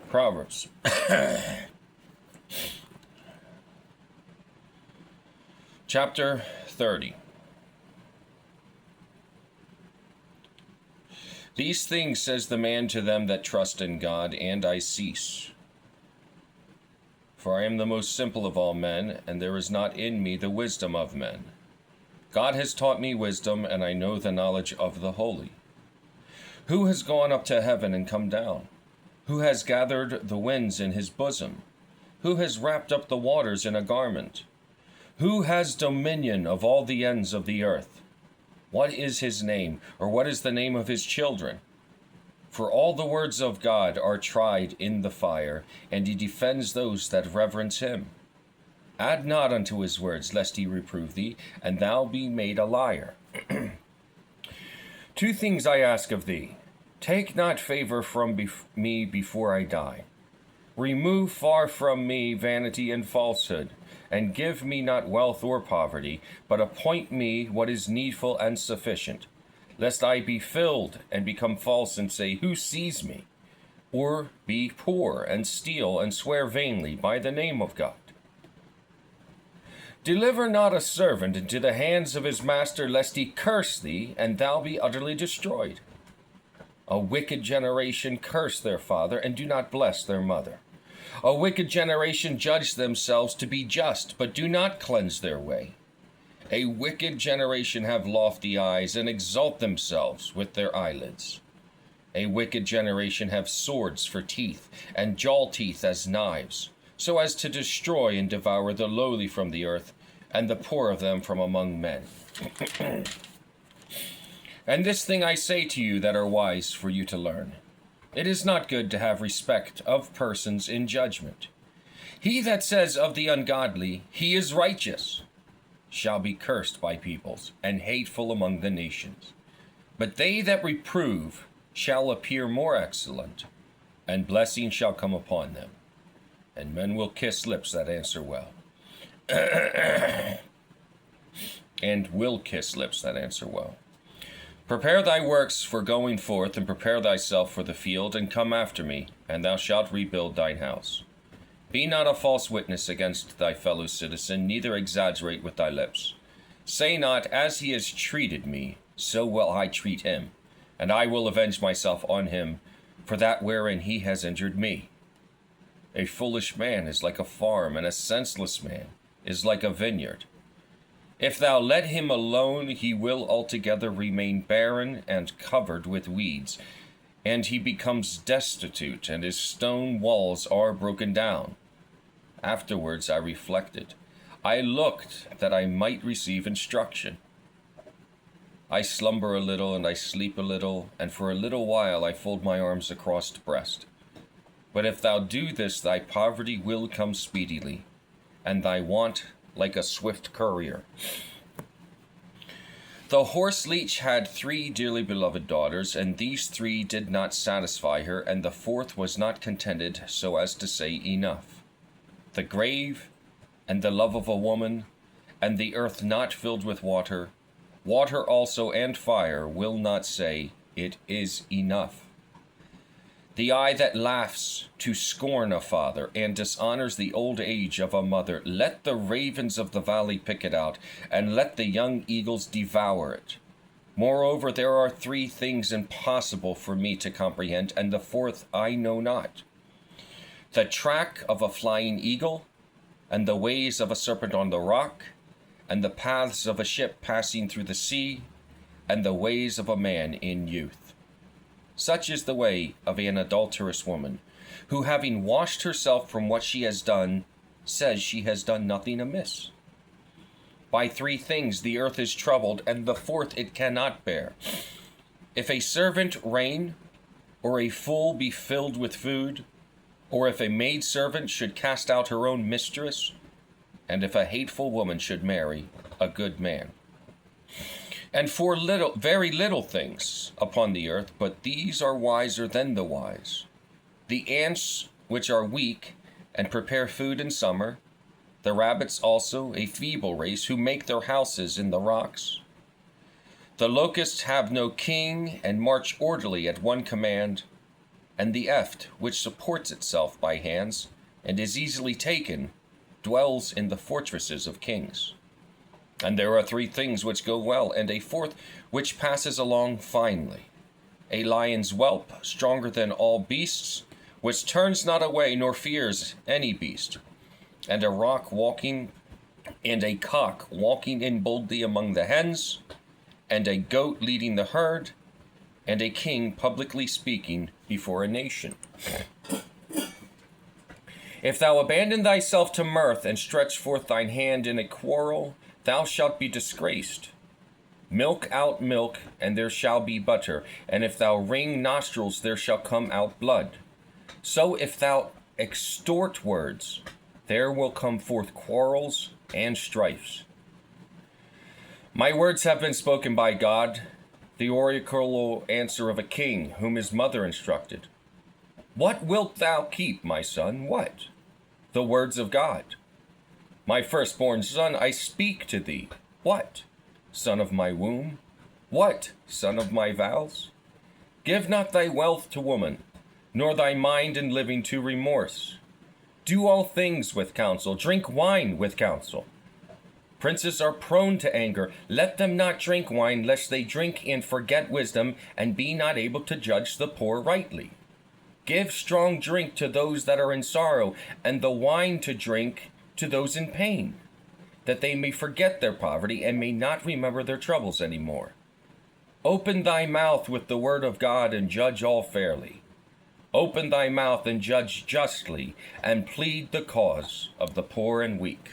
Proverbs. Chapter 30. These things says the man to them that trust in God, and I cease. For I am the most simple of all men, and there is not in me the wisdom of men. God has taught me wisdom, and I know the knowledge of the holy. Who has gone up to heaven and come down? Who has gathered the winds in his bosom? Who has wrapped up the waters in a garment? Who has dominion of all the ends of the earth? What is his name, or what is the name of his children? For all the words of God are tried in the fire, and he defends those that reverence him. Add not unto his words, lest he reprove thee, and thou be made a liar. 2 things I ask of thee. Take not favor from me before I die. Remove far from me vanity and falsehood, and give me not wealth or poverty, but appoint me what is needful and sufficient, lest I be filled and become false and say, Who sees me? Or be poor and steal and swear vainly by the name of God. Deliver not a servant into the hands of his master, lest he curse thee, and thou be utterly destroyed. A wicked generation curse their father, and do not bless their mother. A wicked generation judge themselves to be just, but do not cleanse their way. A wicked generation have lofty eyes, and exalt themselves with their eyelids. A wicked generation have swords for teeth, and jaw teeth as knives, so as to destroy and devour the lowly from the earth, and the poor of them from among men. And this thing I say to you that are wise for you to learn. It is not good to have respect of persons in judgment. He that says of the ungodly, He is righteous, shall be cursed by peoples, and hateful among the nations. But they that reprove shall appear more excellent, and blessing shall come upon them. And men will kiss lips that answer well. And will kiss lips that answer well. Prepare thy works for going forth, and prepare thyself for the field, and come after me, and thou shalt rebuild thine house. Be not a false witness against thy fellow citizen, neither exaggerate with thy lips. Say not, As he has treated me, so will I treat him, and I will avenge myself on him for that wherein he has injured me. A foolish man is like a farm, and a senseless man is like a vineyard. If thou let him alone, he will altogether remain barren and covered with weeds, and he becomes destitute, and his stone walls are broken down. Afterwards I reflected. I looked that I might receive instruction. I slumber a little, and I sleep a little, and for a little while I fold my arms across the breast. But if thou do this, thy poverty will come speedily, and thy want like a swift courier. The horse leech had 3 dearly beloved daughters, and these 3 did not satisfy her, and the 4th was not contented so as to say enough. The grave, and the love of a woman, and the earth not filled with water, water also and fire will not say, It is enough. The eye that laughs to scorn a father, and dishonors the old age of a mother, let the ravens of the valley pick it out, and let the young eagles devour it. Moreover, there are 3 things impossible for me to comprehend, and the 4th I know not. The track of a flying eagle, and the ways of a serpent on the rock, and the paths of a ship passing through the sea, and the ways of a man in youth. Such is the way of an adulterous woman, who having washed herself from what she has done, says she has done nothing amiss. By 3 things the earth is troubled, and the 4th it cannot bear. If a servant reign, or a fool be filled with food, or if a maidservant should cast out her own mistress, and if a hateful woman should marry a good man. And for very little things upon the earth, but these are wiser than the wise. The ants which are weak, and prepare food in summer, the rabbits also, a feeble race, who make their houses in the rocks. The locusts have no king, and march orderly at one command. and the eft, which supports itself by hands, and is easily taken, dwells in the fortresses of kings. And there are three things which go well, and a fourth which passes along finely. A lion's whelp, stronger than all beasts, which turns not away nor fears any beast, and a rock walking, and a cock walking in boldly among the hens, and a goat leading the herd, and a king publicly speaking before a nation. If thou abandon thyself to mirth, and stretch forth thine hand in a quarrel, thou shalt be disgraced. Milk out milk, and there shall be butter, and if thou wring nostrils, there shall come out blood. So if thou extort words, there will come forth quarrels and strifes. My words have been spoken by God, the oracular answer of a king, whom his mother instructed. What wilt thou keep, my son? What? The words of God. My firstborn son, I speak to thee. What? Son of my womb? What? Son of my vows? Give not thy wealth to woman, nor thy mind in living to remorse. Do all things with counsel, drink wine with counsel. Princes are prone to anger. Let them not drink wine, lest they drink and forget wisdom, and be not able to judge the poor rightly. Give strong drink to those that are in sorrow, and the wine to drink to those in pain, that they may forget their poverty and may not remember their troubles any more. Open thy mouth with the word of God, and judge all fairly. Open thy mouth and judge justly, and plead the cause of the poor and weak.